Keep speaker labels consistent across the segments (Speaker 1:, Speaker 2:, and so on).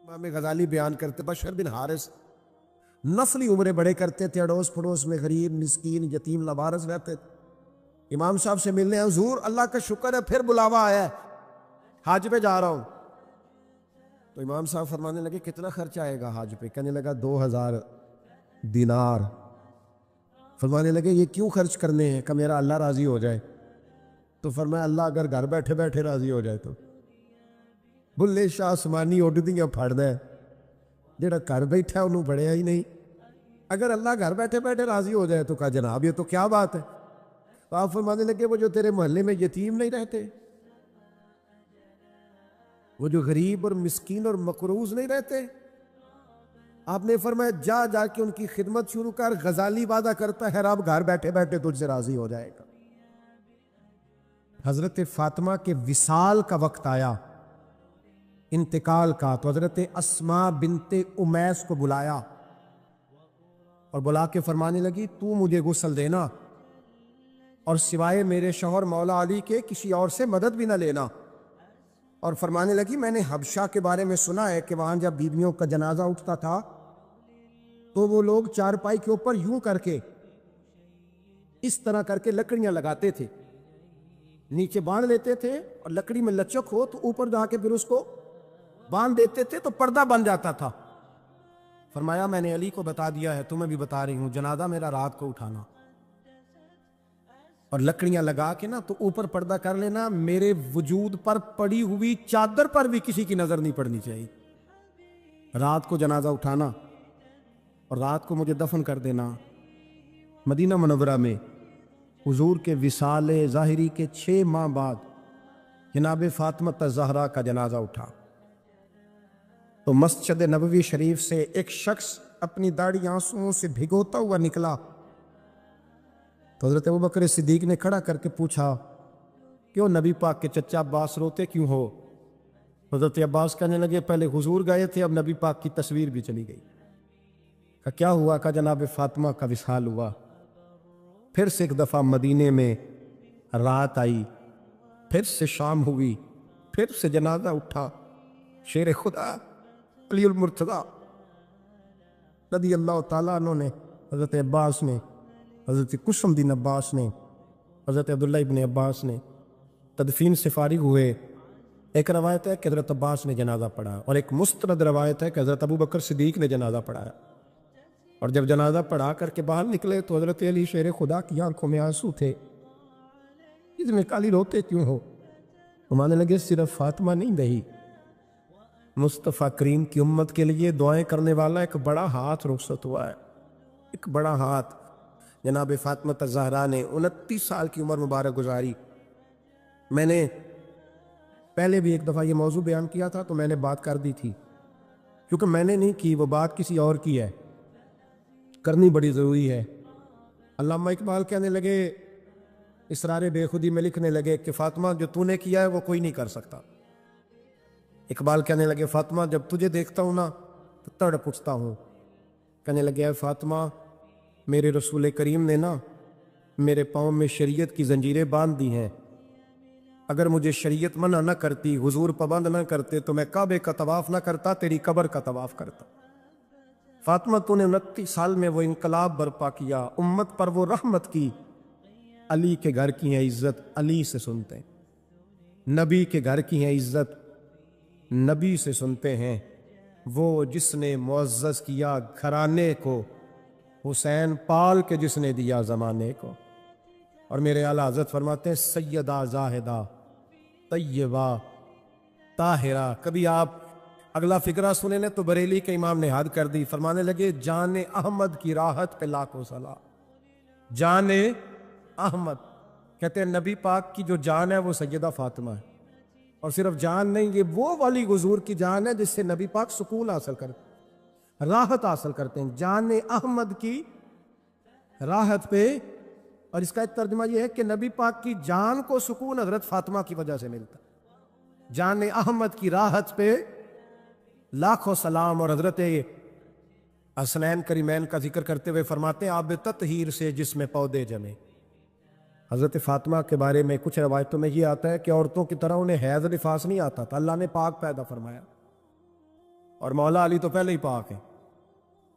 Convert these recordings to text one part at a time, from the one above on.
Speaker 1: امام غزالی بیان کرتے بشر بن حارث نسلی عمریں بڑے کرتے تھے، اڑوس پڑوس میں غریب مسکین یتیم لوارث رہتے تھے۔ امام صاحب سے ملنے حضور اللہ کا شکر ہے پھر بلاوا آیا ہے، حج پہ جا رہا ہوں۔ تو امام صاحب فرمانے لگے کتنا خرچ آئے گا حج پہ؟ کہنے لگا 2000 دینار۔ فرمانے لگے یہ کیوں خرچ کرنے ہیں؟ کہ میرا اللہ راضی ہو جائے۔ تو فرمایا اللہ اگر گھر بیٹھے بیٹھے راضی ہو جائے تو بلے شاہ آسمانی اڈدیاں پھڑدا ہے، جڑا گھر بیٹھا انہوں بڑھیا ہی نہیں۔ اگر اللہ گھر بیٹھے بیٹھے راضی ہو جائے تو کہا جناب یہ تو کیا بات ہے۔ تو آپ فرمانے لگے وہ جو تیرے محلے میں یتیم نہیں رہتے، وہ جو غریب اور مسکین اور مقروض نہیں رہتے، آپ نے فرمایا جا جا کے ان کی خدمت شروع کر، غزالی وعدہ کرتا ہے رب گھر بیٹھے بیٹھے تجھ سے راضی ہو جائے گا۔ حضرت فاطمہ کے وصال کا وقت آیا، انتقال کا، تو حضرت اسماء بنت امیس کو بلایا اور بلا کے فرمانے لگی تو مجھے غسل دینا اور سوائے میرے شوہر مولا علی کے کسی اور سے مدد بھی نہ لینا۔ اور فرمانے لگی میں نے حبشہ کے بارے میں سنا ہے کہ وہاں جب بیویوں کا جنازہ اٹھتا تھا تو وہ لوگ چارپائی کے اوپر یوں کر کے اس طرح کر کے لکڑیاں لگاتے تھے، نیچے باندھ لیتے تھے اور لکڑی میں لچک ہو تو اوپر جا کے پھر اس کو باندھ دیتے تھے تو پردہ بن جاتا تھا۔ فرمایا میں نے علی کو بتا دیا ہے، تمہیں بھی بتا رہی ہوں، جنازہ میرا رات کو اٹھانا اور لکڑیاں لگا کے نا تو اوپر پردہ کر لینا، میرے وجود پر پڑی ہوئی چادر پر بھی کسی کی نظر نہیں پڑنی چاہیے۔ رات کو جنازہ اٹھانا اور رات کو مجھے دفن کر دینا۔ مدینہ منورہ میں حضور کے وصال ظاہری کے 6 ماہ بعد جناب فاطمہ الزہرا کا جنازہ اٹھا تو مسجد نبوی شریف سے ایک شخص اپنی داڑھی آنسوؤں سے بھگوتا ہوا نکلا تو حضرت ابوبکر صدیق نے کھڑا کر کے پوچھا کیوں نبی پاک کے چچا عباس روتے کیوں ہو؟ حضرت عباس کہنے لگے پہلے حضور گئے تھے، اب نبی پاک کی تصویر بھی چلی گئی۔ کہا کیا ہوا؟ کہا جناب فاطمہ کا وصال ہوا۔ پھر سے ایک دفعہ مدینے میں رات آئی، پھر سے شام ہوئی، پھر سے جنازہ اٹھا۔ شیر خدا علی المرتضیٰ رضی اللہ تعالیٰ عنہ نے، حضرت عباس نے، حضرت قسم بن عباس نے، حضرت عبداللہ ابن عباس نے تدفین سے فارغ ہوئے۔ ایک روایت ہے کہ حضرت عباس نے جنازہ پڑھا اور ایک مستند روایت ہے کہ حضرت ابوبکر صدیق نے جنازہ پڑھایا۔ اور جب جنازہ پڑھا کر کے باہر نکلے تو حضرت علی شیر خدا کی آنکھوں میں آنسو تھے۔ اس میں کالی روتے کیوں ہو؟ مانے لگے صرف فاطمہ نہیں رہی، مصطفیٰ کریم کی امت کے لیے دعائیں کرنے والا ایک بڑا ہاتھ رخصت ہوا ہے، ایک بڑا ہاتھ۔ جناب فاطمہ الزہرا نے 29 سال کی عمر مبارک گزاری۔ میں نے پہلے بھی ایک دفعہ یہ موضوع بیان کیا تھا تو میں نے بات کر دی تھی، کیونکہ میں نے نہیں کی، وہ بات کسی اور کی ہے، کرنی بڑی ضروری ہے۔ علامہ اقبال کہنے لگے، اسرار بے خودی میں لکھنے لگے کہ فاطمہ جو تو نے کیا ہے وہ کوئی نہیں کر سکتا۔ اقبال کہنے لگے فاطمہ جب تجھے دیکھتا ہوں نا تو تڑپ اٹھتا ہوں۔ کہنے لگے اے فاطمہ میرے رسول کریم نے نا میرے پاؤں میں شریعت کی زنجیریں باندھ دی ہیں، اگر مجھے شریعت منع نہ کرتی، حضور پابند نہ کرتے تو میں کعبے کا طواف نہ کرتا، تیری قبر کا طواف کرتا۔ فاطمہ تو نے 29 سال میں وہ انقلاب برپا کیا، امت پر وہ رحمت کی۔ علی کے گھر کی ہے عزت، علی سے سنتے ہیں۔ نبی کے گھر کی ہے عزت، نبی سے سنتے ہیں۔ وہ جس نے معزز کیا گھرانے کو، حسین پال کے جس نے دیا زمانے کو۔ اور میرے اعلیٰ حضرت فرماتے ہیں سیدہ زاہدہ طیبہ طاہرہ۔ کبھی آپ اگلا فقرہ سنیں نے تو بریلی کے امام نے حد کر دی، فرمانے لگے جان احمد کی راحت پہ لاکھوں سلام۔ جان احمد کہتے ہیں نبی پاک کی جو جان ہے وہ سیدہ فاطمہ ہے، اور صرف جان نہیں، یہ وہ والی حضور کی جان ہے جس سے نبی پاک سکون حاصل کرتے، راحت حاصل کرتے ہیں۔ جان احمد کی راحت پہ، اور اس کا ایک ترجمہ یہ ہے کہ نبی پاک کی جان کو سکون حضرت فاطمہ کی وجہ سے ملتا ہے۔ جان احمد کی راحت پہ لاکھوں سلام۔ اور حضرت حسنین کریمین کا ذکر کرتے ہوئے فرماتے ہیں آب تطہیر سے جس میں پودے جمے۔ حضرت فاطمہ کے بارے میں کچھ روایتوں میں یہ آتا ہے کہ عورتوں کی طرح انہیں حیض نفاس نہیں آتا تھا، اللہ نے پاک پیدا فرمایا۔ اور مولا علی تو پہلے ہی پاک ہے.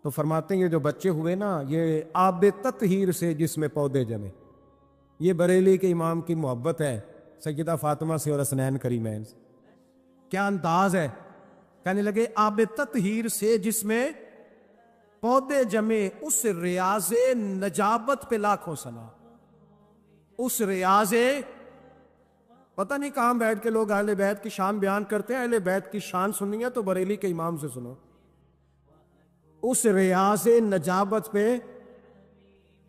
Speaker 1: تو فرماتے ہیں یہ جو بچے ہوئے نا یہ آب تطہیر سے جس میں پودے جمے. یہ بریلی کے امام کی محبت ہے سیدہ فاطمہ سے اور حسنین کریمین سے. کیا انداز ہے. کہنے لگے آب تطہیر سے جس میں پودے جمے اس ریاض نجابت پہ لاکھوں سلام. اس ریاض پتہ نہیں کہاں بیٹھ کے لوگ اہل بیت کی شان بیان کرتے ہیں. اہل بیت کی شان سننی ہے تو بریلی کے امام سے سنو. اس ریاض نجابت پہ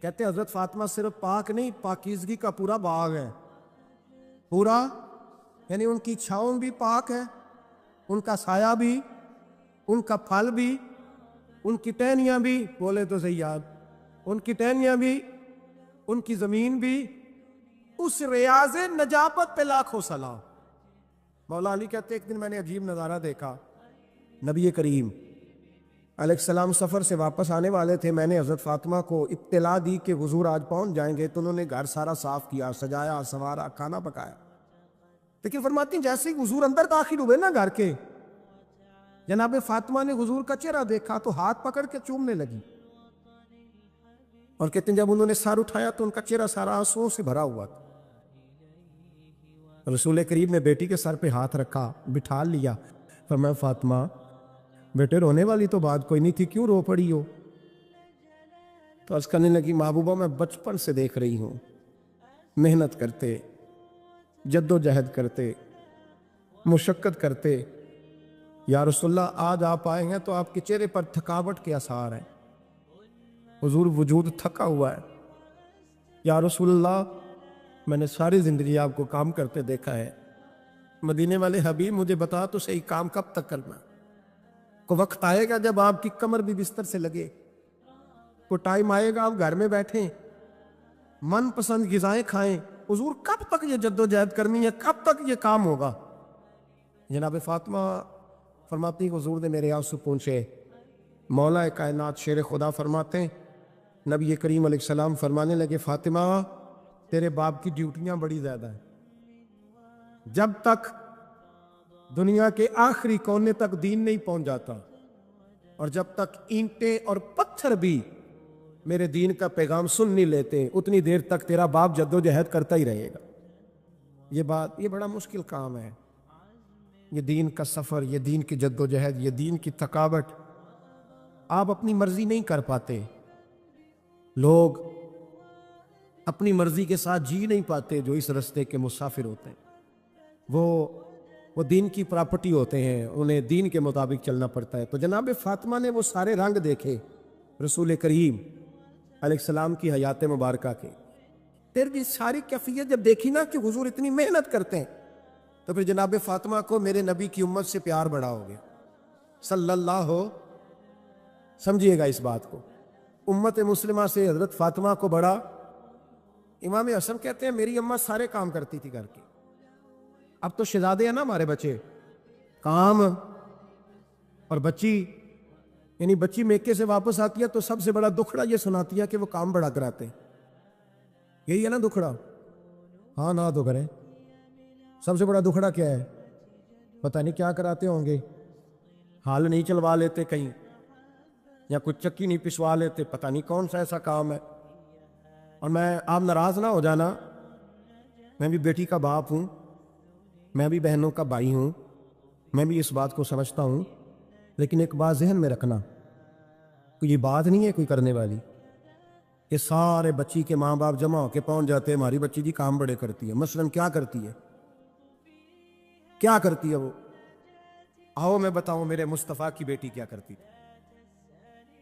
Speaker 1: کہتے ہیں حضرت فاطمہ صرف پاک نہیں پاکیزگی کا پورا باغ ہے. پورا یعنی ان کی چھاؤں بھی پاک ہے, ان کا سایہ بھی, ان کا پھل بھی, ان کی ٹہنیاں بھی, بولے تو صحیح یاد, ان کی ٹہنیاں بھی, ان کی زمین بھی. اس ریاض نجابت پہ لاکھوں سلام. مولا علی کہتے ایک دن میں نے عجیب نظارہ دیکھا. نبی کریم علیہ السلام سفر سے واپس آنے والے تھے. میں نے حضرت فاطمہ کو اطلاع دی کہ حضور آج پہنچ جائیں گے, تو انہوں نے گھر سارا صاف کیا, سجایا, سنوارا, کھانا پکایا. لیکن فرماتی ہیں جیسے ہی حضور اندر داخل ہوئے نا گھر کے, جناب فاطمہ نے حضور کا چہرہ دیکھا تو ہاتھ پکڑ کے چومنے لگی. اور کہتے ہیں جب انہوں نے سر اٹھایا تو ان کا چہرہ سارا آنسوؤں سے بھرا ہوا تھا. رسول کریم نے بیٹی کے سر پہ ہاتھ رکھا, بٹھا لیا. فرمایا فاطمہ بیٹے رونے والی تو بات کوئی نہیں تھی, کیوں رو پڑی ہو؟ تو عرض کرنے لگی محبوبہ میں بچپن سے دیکھ رہی ہوں محنت کرتے, جد و جہد کرتے, مشقت کرتے. یا رسول اللہ آج آپ آئے ہیں تو آپ کے چہرے پر تھکاوٹ کے آثار ہیں, حضور وجود تھکا ہوا ہے. یا رسول اللہ میں نے ساری زندگی آپ کو کام کرتے دیکھا ہے. مدینے والے حبیب مجھے بتا تو صحیح کام کب تک کرنا؟ کو وقت آئے گا جب آپ کی کمر بھی بستر سے لگے, کو ٹائم آئے گا آپ گھر میں بیٹھیں من پسند غذائیں کھائیں. حضور کب تک یہ جد و جہد کرنی ہے, کب تک یہ کام ہوگا؟ جناب فاطمہ فرماتی حضور نے میرے آنسو پوچھے. مولا کائنات شیر خدا فرماتے ہیں نبی کریم علیہ السلام فرمانے لگے فاطمہ تیرے باپ کی ڈیوٹیاں بڑی زیادہ ہیں. جب تک دنیا کے آخری کونے تک دین نہیں پہنچ جاتا, اور جب تک اینٹیں اور پتھر بھی میرے دین کا پیغام سن نہیں لیتے, اتنی دیر تک تیرا باپ جد و جہد کرتا ہی رہے گا. یہ بڑا مشکل کام ہے. یہ دین کا سفر, یہ دین کی جد و جہد, یہ دین کی تھکاوٹ. آپ اپنی مرضی نہیں کر پاتے. لوگ اپنی مرضی کے ساتھ جی نہیں پاتے جو اس رستے کے مسافر ہوتے ہیں. وہ دین کی پراپرٹی ہوتے ہیں, انہیں دین کے مطابق چلنا پڑتا ہے. تو جناب فاطمہ نے وہ سارے رنگ دیکھے رسول کریم علیہ السلام کی حیات مبارکہ کے. تیری ساری کیفیت جب دیکھی نا کہ حضور اتنی محنت کرتے ہیں, تو پھر جناب فاطمہ کو میرے نبی کی امت سے پیار بڑا ہو گیا صلی اللہ ہو. سمجھیے گا اس بات کو, امت مسلمہ سے حضرت فاطمہ کو بڑا. امام حسن کہتے ہیں میری اماں سارے کام کرتی تھی گھر کے. اب تو شہزادے ہیں نا ہمارے بچے, کام اور بچی, یعنی بچی میکے سے واپس آتی ہے تو سب سے بڑا دکھڑا یہ سناتی ہے کہ وہ کام بڑا کراتے ہیں. یہی ہے نا دکھڑا؟ ہاں نہ تو کریں. سب سے بڑا دکھڑا کیا ہے؟ پتہ نہیں کیا کراتے ہوں گے, ہال نہیں چلوا لیتے کہیں, یا کچھ چکی نہیں پسوا لیتے, پتہ نہیں کون سا ایسا کام ہے. اور آپ ناراض نہ ہو جانا, میں بھی بیٹی کا باپ ہوں, میں بھی بہنوں کا بھائی ہوں, میں بھی اس بات کو سمجھتا ہوں. لیکن ایک بات ذہن میں رکھنا, کوئی یہ بات نہیں ہے کوئی کرنے والی کہ سارے بچی کے ماں باپ جمع ہو کے پہنچ جاتے ہیں ہماری بچی جی کام بڑے کرتی ہے. مثلاً کیا کرتی ہے, کیا کرتی ہے وہ؟ آؤ میں بتاؤں میرے مصطفیٰ کی بیٹی کیا کرتی تھی.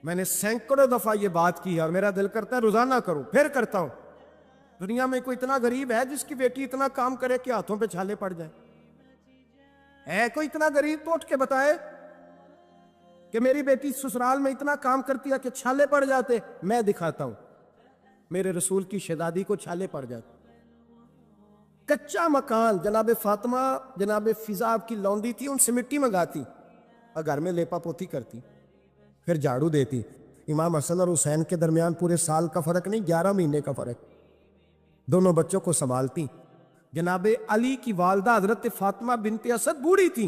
Speaker 1: میں نے سینکڑوں دفعہ یہ بات کی ہے اور میرا دل کرتا ہے روزانہ کروں, پھر کرتا ہوں. دنیا میں کوئی اتنا غریب ہے جس کی بیٹی اتنا کام کرے کہ ہاتھوں پہ چھالے پڑ جائیں؟ ہے کوئی اتنا غریب تو اٹھ کے بتائے کہ میری بیٹی سسرال میں اتنا کام کرتی ہے کہ چھالے پڑ جاتے. میں دکھاتا ہوں, میرے رسول کی شہزادی کو چھالے پڑ جاتے. کچا مکان جناب فاطمہ جناب فضا آپ کی لونڈی تھی, ان سے مٹی منگاتی اور گھر میں لیپا پوتی کرتی, پھر جھاڑو دیتی. امام حسن اور حسین کے درمیان پورے سال کا فرق نہیں, 11 مہینے کا فرق. دونوں بچوں کو سنبھالتی. جناب علی کی والدہ حضرت فاطمہ بنت اسد بوڑھی تھی,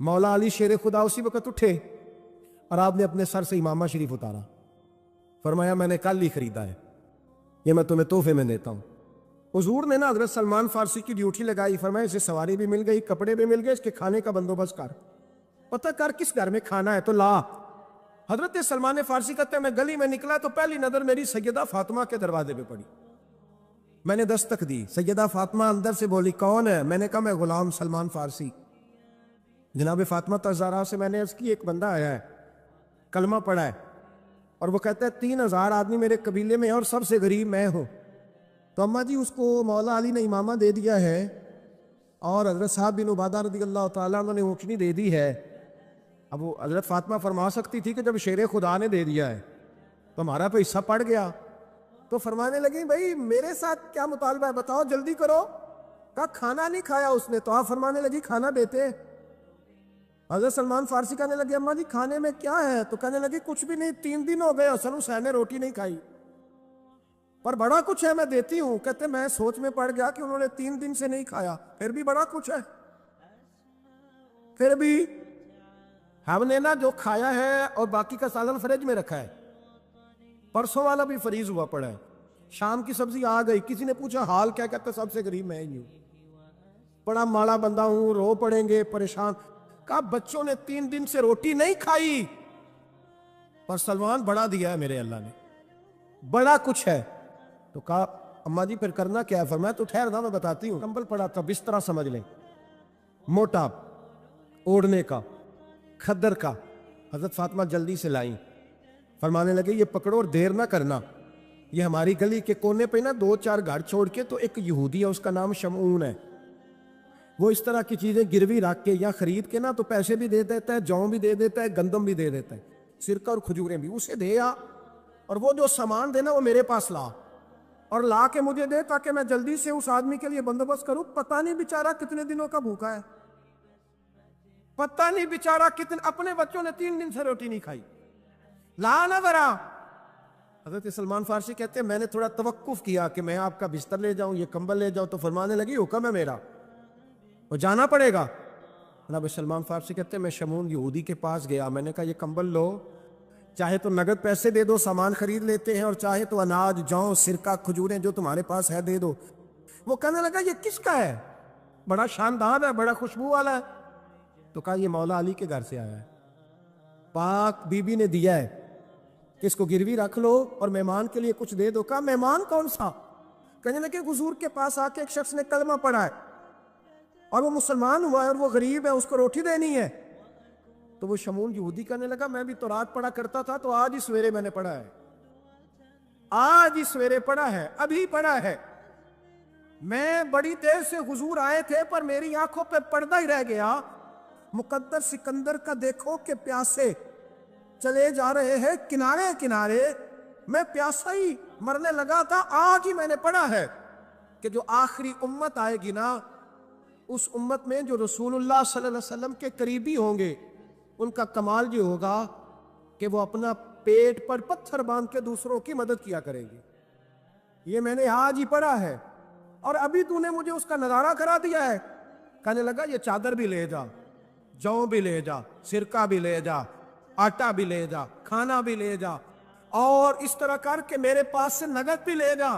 Speaker 1: مولا علی شیر خدا اسی وقت اٹھے اور آپ نے اپنے سر سے امامہ شریف اتارا، فرمایا میں نے کل ہی خریدا ہے، یہ میں تمہیں تحفے میں دیتا ہوں۔ حضور نے نا حضرت سلمان فارسی کی ڈیوٹی لگائی، فرمایا اسے سواری بھی مل گئی، کپڑے بھی مل گئے، اس کے کھانے کا بندوبست کر، پتہ کر کس گھر میں کھانا ہے تو لا۔ حضرت سلمان فارسی کہتے ہیں میں گلی میں نکلا تو پہلی نظر میری سیدہ فاطمہ کے دروازے پہ پڑی، میں نے دستک دی، سیدہ فاطمہ اندر سے بولی کون ہے؟ میں نے کہا میں غلام سلمان فارسی۔ جناب فاطمہ الزہرا سے میں نے عرض کی ایک بندہ آیا ہے، کلمہ پڑھا ہے، اور وہ کہتا ہے 3000 آدمی میرے قبیلے میں اور سب سے غریب میں ہوں، تو اماں جی اس کو مولا علی نے امامہ دے دیا ہے اور حضرت صاحب بن عبادہ رضی اللہ تعالیٰ عنہ نے اونٹنی دے دی ہے۔ اب وہ حضرت فاطمہ فرما سکتی تھی کہ جب شیر خدا نے دے دیا ہے تو ہمارا تو حصہ پڑ گیا، تو فرمانے لگی بھائی میرے ساتھ کیا مطالبہ ہے بتاؤ جلدی کرو۔ کہا کھانا نہیں کھایا اس نے، تو آپ فرمانے لگی کھانا دیتے۔ حضرت سلمان فارسی کہنے لگے اماں جی کھانے میں کیا ہے؟ تو کہنے لگی کچھ بھی نہیں، 3 دن ہو گئے حسن حسین نے روٹی نہیں کھائی، پر بڑا کچھ ہے میں دیتی ہوں۔ کہتے میں سوچ میں پڑ گیا کہ انہوں نے 3 دن سے نہیں کھایا، پھر بھی بڑا کچھ ہے، پھر بھی ہم نے نا جو کھایا ہے اور باقی کا سالن فریج میں رکھا ہے، پرسوں والا بھی فریز ہوا پڑا ہے، شام کی سبزی آ گئی، کسی نے پوچھا حال کیا؟ کہتا سب سے غریب میں ہی ہوں، بڑا ماڑا بندہ ہوں، رو پڑیں گے پریشان۔ کہا بچوں نے 3 دن سے روٹی نہیں کھائی، پر سلمان بڑا دیا ہے میرے اللہ نے، بڑا کچھ ہے۔ تو کہا اماں جی پھر کرنا کیا ہے؟ فرمایا تو ٹھہر نا میں بتاتی ہوں۔ کمبل پڑا تھا، بسترا سمجھ لیں، موٹا اوڑھنے کا، کھدر کا، حضرت فاطمہ جلدی سے لائیں، فرمانے لگے یہ پکڑو اور دیر نہ کرنا، یہ ہماری گلی کے کونے پہ نا 2-4 گھر چھوڑ کے تو ایک یہودی ہے، اس کا نام شمعون ہے، وہ اس طرح کی چیزیں گروی رکھ کے یا خرید کے نا تو پیسے بھی دے دیتا ہے، جوں بھی دے دیتا ہے، گندم بھی دے دیتا ہے، سرکہ اور کھجوریں بھی، اسے دے آ، اور وہ جو سامان دینا وہ میرے پاس لا، اور لا کے مجھے دے تاکہ میں جلدی سے اس آدمی کے لیے بندوبست کروں۔ پتہ نہیں بیچارہ کتنے دنوں کا بھوکا ہے، پتہ نہیں بیچارہ کتنے، اپنے بچوں نے 3 دن سے روٹی نہیں کھائی، لا نہ ذرا۔ حضرت سلمان فارسی کہتے ہیں میں نے تھوڑا توقف کیا کہ میں آپ کا بستر لے جاؤں، یہ کمبل لے جاؤں، تو فرمانے لگی حکم ہے میرا، وہ جانا پڑے گا۔ جناب سلمان فارسی کہتے ہیں میں شمعون یہودی کے پاس گیا، میں نے کہا یہ کمبل لو، چاہے تو نگد پیسے دے دو، سامان خرید لیتے ہیں، اور چاہے تو اناج، جوں، سرکہ، کھجوریں جو تمہارے پاس ہے دے دو۔ وہ کہنے لگا یہ کس کا ہے؟ بڑا شاندار ہے، بڑا خوشبو والا ہے۔ تو کہا یہ مولا علی کے گھر سے آیا ہے، پاک بی بی نے دیا ہے کہ اس کو گروی رکھ لو اور مہمان کے لیے کچھ دے دو۔ کہا مہمان کون سا؟ کہنے لگے حضور کے پاس آ کے ایک شخص نے کلمہ پڑھا ہے اور وہ مسلمان ہوا ہے اور وہ غریب ہے، اس کو روٹی دینی ہے۔ تو وہ شمعون یہودی کہنے لگا میں بھی تو رات پڑھا کرتا تھا، تو آج ہی سویرے میں نے پڑھا ہے، آج ہی سویرے پڑھا ہے، ابھی پڑھا ہے، میں بڑی دیر سے حضور آئے تھے پر میری آنکھوں پہ پردہ ہی رہ گیا، مقدر سکندر کا دیکھو کہ پیاسے چلے جا رہے ہیں کنارے کنارے، میں پیاسا ہی مرنے لگا تھا، آج ہی میں نے پڑھا ہے کہ جو آخری امت آئے گی نا، اس امت میں جو رسول اللہ صلی اللہ علیہ وسلم کے قریبی ہوں گے، ان کا کمال یہ ہوگا کہ وہ اپنا پیٹ پر پتھر باندھ کے دوسروں کی مدد کیا کریں گے۔ یہ میں نے آج ہی پڑھا ہے اور ابھی تو نے مجھے اس کا نظارہ کرا دیا ہے۔ کہنے لگا یہ چادر بھی لے جا، جوں بھی لے جا، سرکہ بھی لے جا، آٹا بھی لے جا، کھانا بھی لے جا، اور اس طرح کر کے میرے پاس سے نگد بھی لے جا،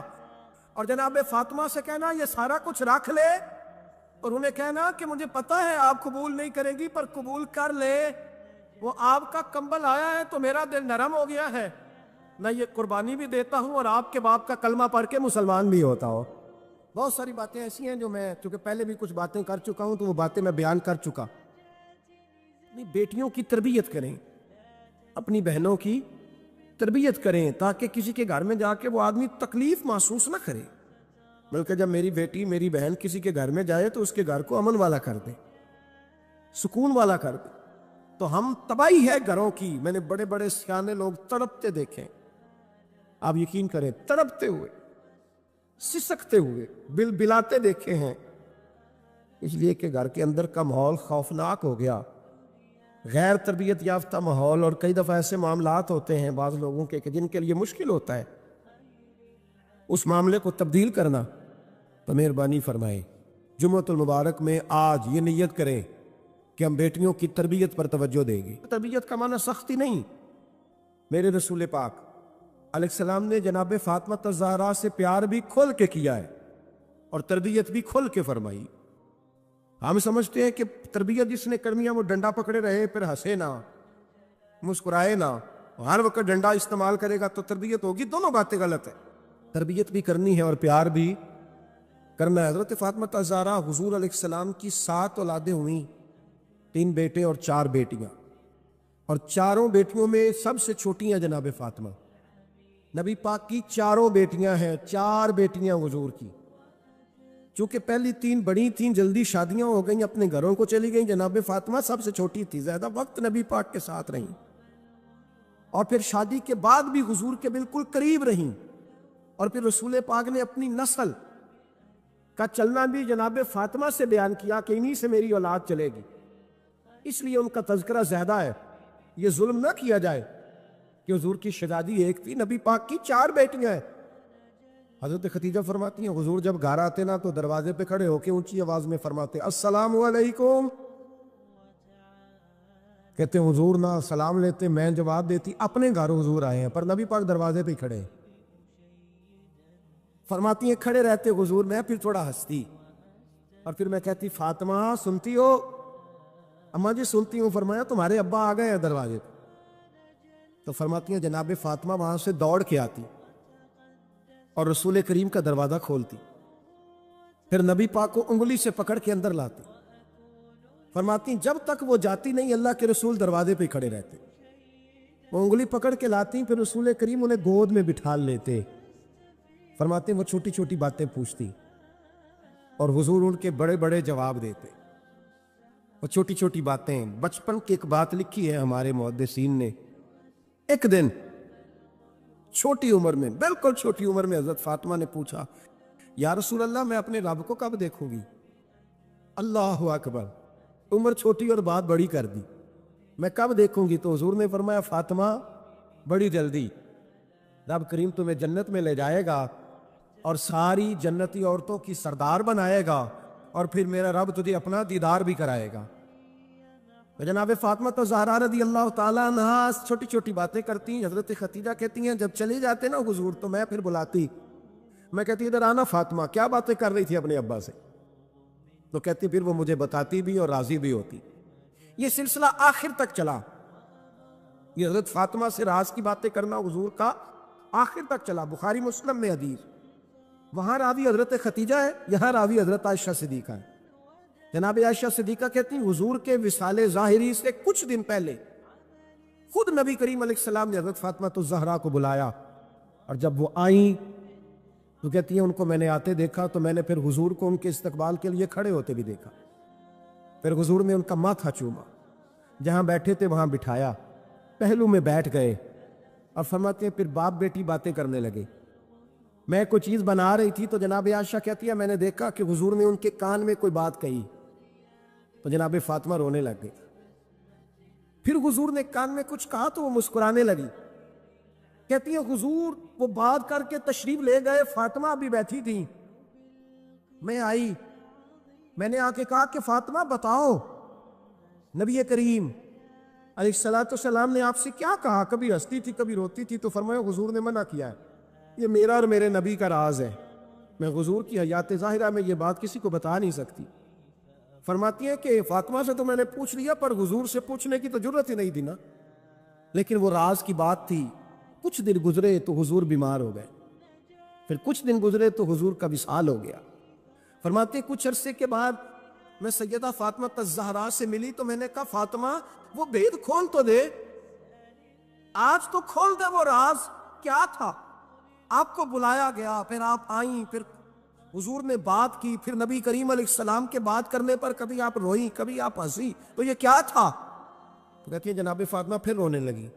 Speaker 1: اور جناب فاطمہ سے کہنا یہ سارا کچھ رکھ لے، اور انہیں کہنا کہ مجھے پتا ہے آپ قبول نہیں کریں گی پر قبول کر لے، وہ آپ کا کمبل آیا ہے تو میرا دل نرم ہو گیا ہے، میں یہ قربانی بھی دیتا ہوں اور آپ کے باپ کا کلمہ پڑھ کے مسلمان بھی ہوتا ہوں۔ بہت ساری باتیں ایسی ہیں جو میں چونکہ پہلے بھی کچھ باتیں کر چکا ہوں تو وہ باتیں میں بیان کر چکا۔ اپنی بیٹیوں کی تربیت کریں، اپنی بہنوں کی تربیت کریں تاکہ کسی کے گھر میں جا کے وہ آدمی تکلیف محسوس نہ کرے، بلکہ جب میری بیٹی میری بہن کسی کے گھر میں جائے تو اس کے گھر کو امن والا کر دے، سکون والا کر دے۔ تو ہم تباہی ہے گھروں کی، میں نے بڑے بڑے سیانے لوگ تڑپتے دیکھیں، آپ یقین کریں تڑپتے ہوئے، سسکتے ہوئے، بل بلاتے دیکھے ہیں، اس لیے کہ گھر کے اندر کا ماحول خوفناک ہو گیا، غیر تربیت یافتہ ماحول، اور کئی دفعہ ایسے معاملات ہوتے ہیں بعض لوگوں کے کہ جن کے لیے مشکل ہوتا ہے اس معاملے کو تبدیل کرنا۔ تو مہربانی فرمائیں جمعۃ المبارک میں آج یہ نیت کریں کہ ہم بیٹیوں کی تربیت پر توجہ دیں گے. تربیت کا معنی سختی نہیں. میرے رسول پاک علیہ السلام نے جناب فاطمہ الزہرا سے پیار بھی کھل کے کیا ہے اور تربیت بھی کھل کے فرمائی. ہم سمجھتے ہیں کہ تربیت جس نے کرنی ہے وہ ڈنڈا پکڑے رہے، پھر ہنسے نہ، مسکرائے نہ، ہر وقت ڈنڈا استعمال کرے گا تو تربیت ہوگی. دونوں باتیں غلط ہیں. تربیت بھی کرنی ہے اور پیار بھی کرنا ہے. حضرت فاطمہ الزہرا حضور علیہ السلام کی 7 اولادیں ہوئیں، 3 بیٹے اور 4 بیٹیاں، اور چاروں بیٹیوں میں سب سے چھوٹی ہیں جناب فاطمہ. نبی پاک کی 4 بیٹیاں ہیں، 4 بیٹیاں حضور کی. چونکہ پہلی 3 بڑی تھیں، جلدی شادیاں ہو گئیں، اپنے گھروں کو چلی گئیں. جناب فاطمہ سب سے چھوٹی تھی، زیادہ وقت نبی پاک کے ساتھ رہیں، اور پھر شادی کے بعد بھی حضور کے بالکل قریب رہیں. اور پھر رسول پاک نے اپنی نسل کا چلنا بھی جناب فاطمہ سے بیان کیا کہ انہی سے میری اولاد چلے گی. اس لیے ان کا تذکرہ زیادہ ہے. یہ ظلم نہ کیا جائے کہ حضور کی شہزادی ایک تھی، نبی پاک کی 4 بیٹیاں ہیں. حضرت خدیجہ فرماتی ہیں حضور جب گھر آتے نا تو دروازے پہ کھڑے ہو کے اونچی آواز میں فرماتے السلام علیکم. کہتے ہیں حضور نہ سلام لیتے، میں جواب دیتی اپنے گھر حضور آئے ہیں، پر نبی پاک دروازے پہ کھڑے ہیں. فرماتی ہیں کھڑے رہتے حضور، میں پھر تھوڑا ہنستی اور پھر میں کہتی فاطمہ سنتی ہو؟ اماں جی سنتی ہوں. فرمایا تمہارے ابا آ گئے ہیں دروازے پہ. تو فرماتی ہیں جناب فاطمہ وہاں سے دوڑ کے آتی اور رسول کریم کا دروازہ کھولتی، پھر نبی پاک کو انگلی سے پکڑ کے اندر لاتی. فرماتی جب تک وہ جاتی نہیں اللہ کے رسول دروازے پہ کھڑے رہتے. وہ انگلی پکڑ کے لاتی، پھر رسول کریم انہیں گود میں بٹھا لیتے. فرماتے وہ چھوٹی چھوٹی باتیں پوچھتی اور حضور ان کے بڑے بڑے جواب دیتے. وہ چھوٹی چھوٹی باتیں، بچپن کی ایک بات لکھی ہے ہمارے محدثین نے. ایک دن چھوٹی عمر میں، بالکل چھوٹی عمر میں حضرت فاطمہ نے پوچھا یا رسول اللہ میں اپنے رب کو کب دیکھوں گی؟ اللہ اکبر، عمر چھوٹی اور بات بڑی کر دی. میں کب دیکھوں گی؟ تو حضور نے فرمایا فاطمہ بڑی جلدی. رب کریم تمہیں جنت میں لے جائے گا اور ساری جنتی عورتوں کی سردار بنائے گا، اور پھر میرا رب تجھے اپنا دیدار بھی کرائے گا. تو جناب فاطمہ الزہرا رضی اللہ تعالیٰ عنہا چھوٹی چھوٹی باتیں کرتی ہیں. حضرت خدیجہ کہتی ہیں جب چلے جاتے نا حضور تو میں پھر بلاتی، میں کہتی ادھر آنا فاطمہ، کیا باتیں کر رہی تھی اپنے ابا سے؟ تو کہتی پھر وہ مجھے بتاتی بھی اور راضی بھی ہوتی. یہ سلسلہ آخر تک چلا. یہ حضرت فاطمہ سے راز کی باتیں کرنا حضور کا آخر تک چلا. بخاری مسلم میں حدیث، وہاں راوی حضرت خدیجہ ہے، یہاں راوی حضرت عائشہ صدیقہ ہے. جناب عائشہ صدیقہ کہتی ہیں حضور کے وصال ظاہری سے کچھ دن پہلے خود نبی کریم علیہ السلام نے حضرت فاطمہ الزہرا کو بلایا، اور جب وہ آئیں تو کہتی ہیں ان کو میں نے آتے دیکھا تو میں نے پھر حضور کو ان کے استقبال کے لیے کھڑے ہوتے بھی دیکھا. پھر حضور نے ان کا ماتھا چوما، جہاں بیٹھے تھے وہاں بٹھایا، پہلو میں بیٹھ گئے، اور فرماتے ہیں پھر باپ بیٹی باتیں کرنے لگے. میں کوئی چیز بنا رہی تھی تو جناب عائشہ کہتی ہے میں نے دیکھا کہ حضور نے ان کے کان میں کوئی بات کہی، تو جناب فاطمہ رونے لگ گئی. پھر حضور نے کان میں کچھ کہا تو وہ مسکرانے لگی. کہتی ہے حضور وہ بات کر کے تشریف لے گئے، فاطمہ بھی بیٹھی تھی. میں آئی، میں نے آ کے کہا کہ فاطمہ بتاؤ نبی کریم علیہ السلام نے آپ سے کیا کہا؟ کبھی ہنستی تھی کبھی روتی تھی. تو فرمایا حضور نے منع کیا ہے، یہ میرا اور میرے نبی کا راز ہے، میں حضور کی حیات ظاہرہ میں یہ بات کسی کو بتا نہیں سکتی. فرماتی ہیں کہ فاطمہ سے تو میں نے پوچھ لیا پر حضور سے پوچھنے کی تو ضرورت ہی نہیں تھی نا، لیکن وہ راز کی بات تھی. کچھ دن گزرے تو حضور بیمار ہو گئے، پھر کچھ دن گزرے تو حضور کا وصال ہو گیا. فرماتے ہیں کچھ عرصے کے بعد میں سیدہ فاطمہ الزہرا سے ملی تو میں نے کہا فاطمہ وہ بھید کھول تو دے، آج تو کھول دے وہ راز کیا تھا. آپ کو بلایا گیا، پھر آپ آئیں، پھر حضور نے بات کی، پھر نبی کریم علیہ السلام کے بات کرنے پر کبھی آپ روئیں کبھی آپ ہنسی، تو یہ کیا تھا؟ تو کہتی ہے جناب فاطمہ پھر رونے لگی،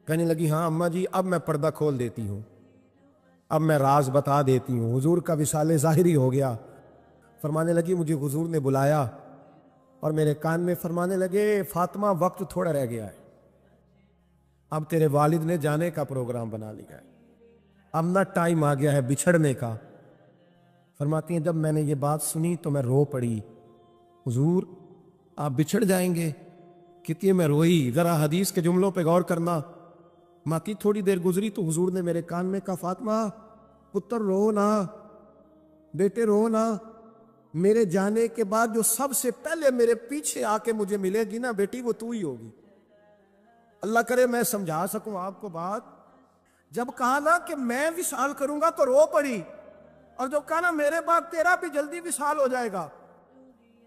Speaker 1: کہنے لگی ہاں اماں جی اب میں پردہ کھول دیتی ہوں، اب میں راز بتا دیتی ہوں. حضور کا وصال ظاہری ہو گیا. فرمانے لگی مجھے حضور نے بلایا اور میرے کان میں فرمانے لگے فاطمہ وقت تھوڑا رہ گیا ہے، اب تیرے والد نے جانے کا پروگرام بنا لیا ہے، اب نہ ٹائم آ گیا ہے بچھڑنے کا. فرماتی ہیں جب میں نے یہ بات سنی تو میں رو پڑی. حضور آپ بچھڑ جائیں گے. کتنی میں روئی. ذرا حدیث کے جملوں پہ غور کرنا. ماتی تھوڑی دیر گزری تو حضور نے میرے کان میں کہا فاطمہ پتر رو نا، بیٹے رو نا. میرے جانے کے بعد جو سب سے پہلے میرے پیچھے آ کے مجھے ملے گی نا بیٹی، وہ تو ہی ہوگی. اللہ کرے میں سمجھا سکوں آپ کو بات. جب کہا نا کہ میں وصال کروں گا تو رو پڑی، اور جب کہا نا میرے بعد تیرا بھی جلدی وصال ہو جائے گا،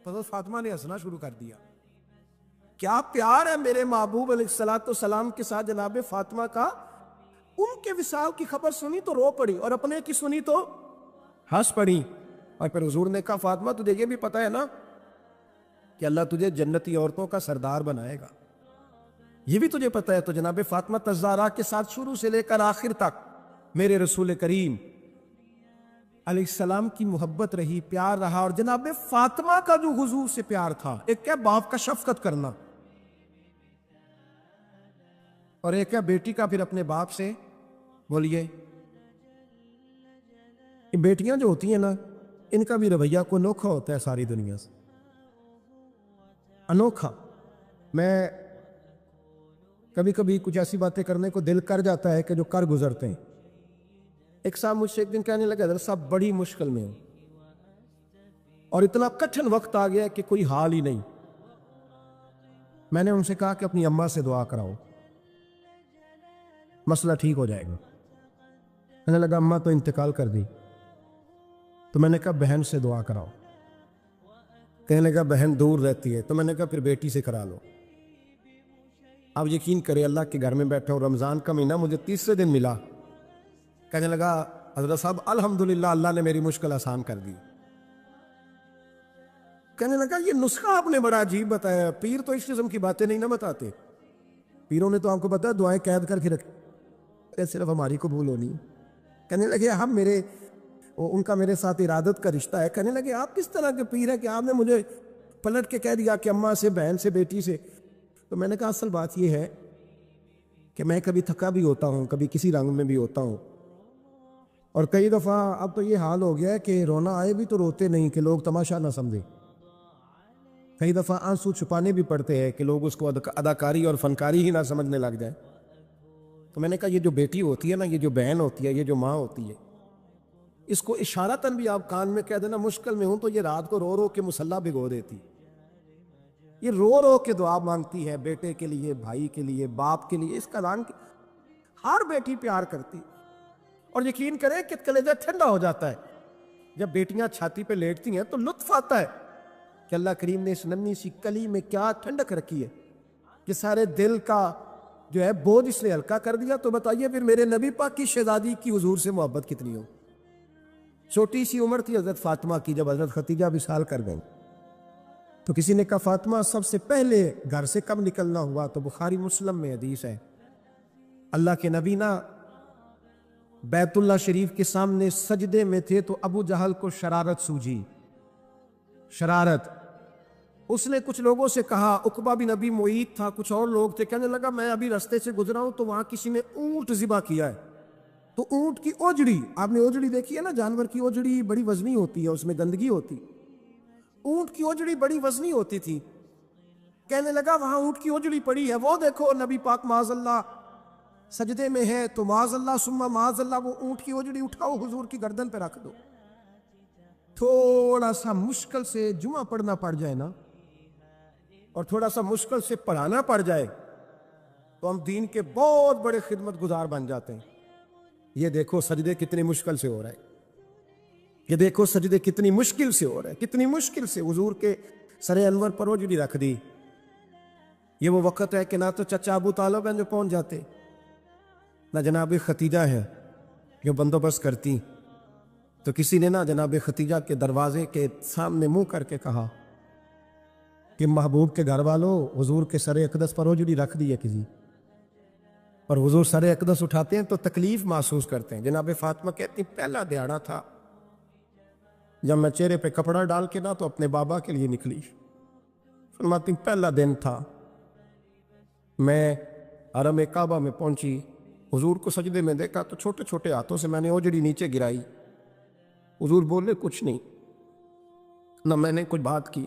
Speaker 1: تو فاطمہ نے ہنسنا شروع کر دیا. کیا پیار ہے میرے محبوب علیہ الصلوۃ والسلام کے ساتھ جناب فاطمہ کا. ان کے وصال کی خبر سنی تو رو پڑی، اور اپنے کی سنی تو ہنس پڑی. اور پھر حضور نے کہا فاطمہ تجھے یہ بھی پتا ہے نا کہ اللہ تجھے جنتی عورتوں کا سردار بنائے گا، یہ بھی تجھے پتا ہے. تو جناب فاطمہ الزہرا کے ساتھ شروع سے لے کر آخر تک میرے رسول کریم علیہ السلام کی محبت رہی، پیار رہا. اور جناب فاطمہ کا جو حضور سے پیار تھا، ایک کیا باپ کا شفقت کرنا، اور ایک کیا بیٹی کا پھر اپنے باپ سے. بولیے یہ بیٹیاں جو ہوتی ہیں نا، ان کا بھی رویہ کو انوکھا ہوتا ہے ساری دنیا سے، انوکھا. میں کبھی کبھی کچھ ایسی باتیں کرنے کو دل کر جاتا ہے کہ جو کر گزرتے ہیں. ایک صاحب مجھ سے ایک دن کہنے لگا حضرت صاحب بڑی مشکل میں ہوں، اور اتنا کٹھن وقت آ گیا کہ کوئی حال ہی نہیں. میں نے ان سے کہا کہ اپنی اماں سے دعا کراؤ، مسئلہ ٹھیک ہو جائے گا. کہنے لگا اماں تو انتقال کر دی. تو میں نے کہا بہن سے دعا کراؤ. کہنے لگا بہن دور رہتی ہے. تو میں نے کہا پھر بیٹی سے کرا لو. آپ یقین کریں اللہ کے گھر میں بیٹھا ہوں، رمضان کا مہینہ مجھے تیسرے دن ملا. کہنے لگا حضرت صاحب الحمدللہ اللہ نے میری مشکل آسان کر دی. کہنے لگا یہ نسخہ آپ نے بڑا عجیب بتایا، پیر تو اس قسم کی باتیں نہیں نہ بتاتے. پیروں نے تو آپ کو پتا دعائیں قید کر کے رکھے، صرف ہماری قبول ہونی. کہنے لگے ہم میرے ان کا میرے ساتھ ارادت کا رشتہ ہے. کہنے لگے آپ کس طرح کے پیر ہیں کہ آپ نے مجھے پلٹ کے کہہ دیا کہ اماں سے، بہن سے، بیٹی سے. تو میں نے کہا اصل بات یہ ہے کہ میں کبھی تھکا بھی ہوتا ہوں، کبھی کسی رنگ میں بھی ہوتا ہوں، اور کئی دفعہ اب تو یہ حال ہو گیا ہے کہ رونا آئے بھی تو روتے نہیں کہ لوگ تماشا نہ سمجھیں. کئی دفعہ آنسو چھپانے بھی پڑتے ہیں کہ لوگ اس کو اداکاری اور فنکاری ہی نہ سمجھنے لگ جائیں. تو میں نے کہا یہ جو بیٹی ہوتی ہے نا، یہ جو بہن ہوتی ہے، یہ جو ماں ہوتی ہے، اس کو اشارتاً بھی آپ کان میں کہہ دینا مشکل میں ہوں تو یہ رات کو رو رو کے مصلی بھگو دیتی. یہ رو رو کے دعا مانگتی ہے بیٹے کے لیے، بھائی کے لیے، باپ کے لیے. اس کا رنگ ہر بیٹی پیار کرتی. اور یقین کریں کہ کلیجہ ٹھنڈا ہو جاتا ہے جب بیٹیاں چھاتی پہ لیٹتی ہیں، تو لطف آتا ہے کہ اللہ کریم نے اس ننھی سی کلی میں کیا ٹھنڈک رکھی ہے کہ سارے دل کا جو ہے بوجھ اس نے ہلکا کر دیا. تو بتائیے پھر میرے نبی پاک کی شہزادی کی حضور سے محبت کتنی ہو. چھوٹی سی عمر تھی حضرت فاطمہ کی جب حضرت ختیجہ وصال کر گئیں. تو کسی نے کہا فاطمہ سب سے پہلے گھر سے کب نکلنا ہوا؟ تو بخاری مسلم میں حدیث ہے، اللہ کے نبی نا بیت اللہ شریف کے سامنے سجدے میں تھے تو ابو جہل کو شرارت سوجھی. شرارت. اس نے کچھ لوگوں سے کہا، عقبہ بن ابی معیط تھا، کچھ اور لوگ تھے. کہنے لگا میں ابھی رستے سے گزرا ہوں تو وہاں کسی نے اونٹ ذبح کیا ہے. تو اونٹ کی اوجڑی، آپ نے اوجڑی دیکھی ہے نا، جانور کی اوجڑی بڑی وزنی ہوتی ہے، اس میں گندگی ہوتی. اونٹ کی اوجڑی بڑی وزنی ہوتی تھی. کہنے لگا وہاں اونٹ کی اوجڑی پڑی ہے، وہ دیکھو نبی پاک معاذ اللہ سجدے میں ہے، تو معاذ اللہ ثم معاذ اللہ وہ اونٹ کی اوجڑی اٹھاؤ حضور کی گردن پہ رکھ دو. تھوڑا سا مشکل سے جمعہ پڑھنا پڑ جائے نا، اور تھوڑا سا مشکل سے پڑھانا پڑ جائے، تو ہم دین کے بہت بڑے خدمت گزار بن جاتے ہیں. یہ دیکھو سجدے کتنی مشکل سے ہو رہا ہے، یہ دیکھو سجدے کتنی مشکل سے ہو رہا ہے، کتنی مشکل سے حضور کے سر انور پر اوجڑی رکھ دی. یہ وہ وقت ہے کہ نہ تو چچا ابو طالب ہیں جو پہنچ جاتے، نہ جناب ختیجہ ہے جو بندوبست کرتی. تو کسی نے نہ جناب ختیجہ کے دروازے کے سامنے منہ کر کے کہا کہ محبوب کے گھر والوں حضور کے سر اقدس پر اوجڑی رکھ دی ہے کسی، اور حضور سر اقدس اٹھاتے ہیں تو تکلیف محسوس کرتے ہیں. جناب فاطمہ کہتی پہلا دیہڑا تھا جب میں چہرے پہ کپڑا ڈال کے نہ تو اپنے بابا کے لیے نکلی. فرماتی پہلا دن تھا، میں حرم کعبہ میں پہنچی، حضور کو سجدے میں دیکھا تو چھوٹے چھوٹے ہاتھوں سے میں نے اوجڑی نیچے گرائی. حضور بولے کچھ نہیں، نہ میں نے کچھ بات کی،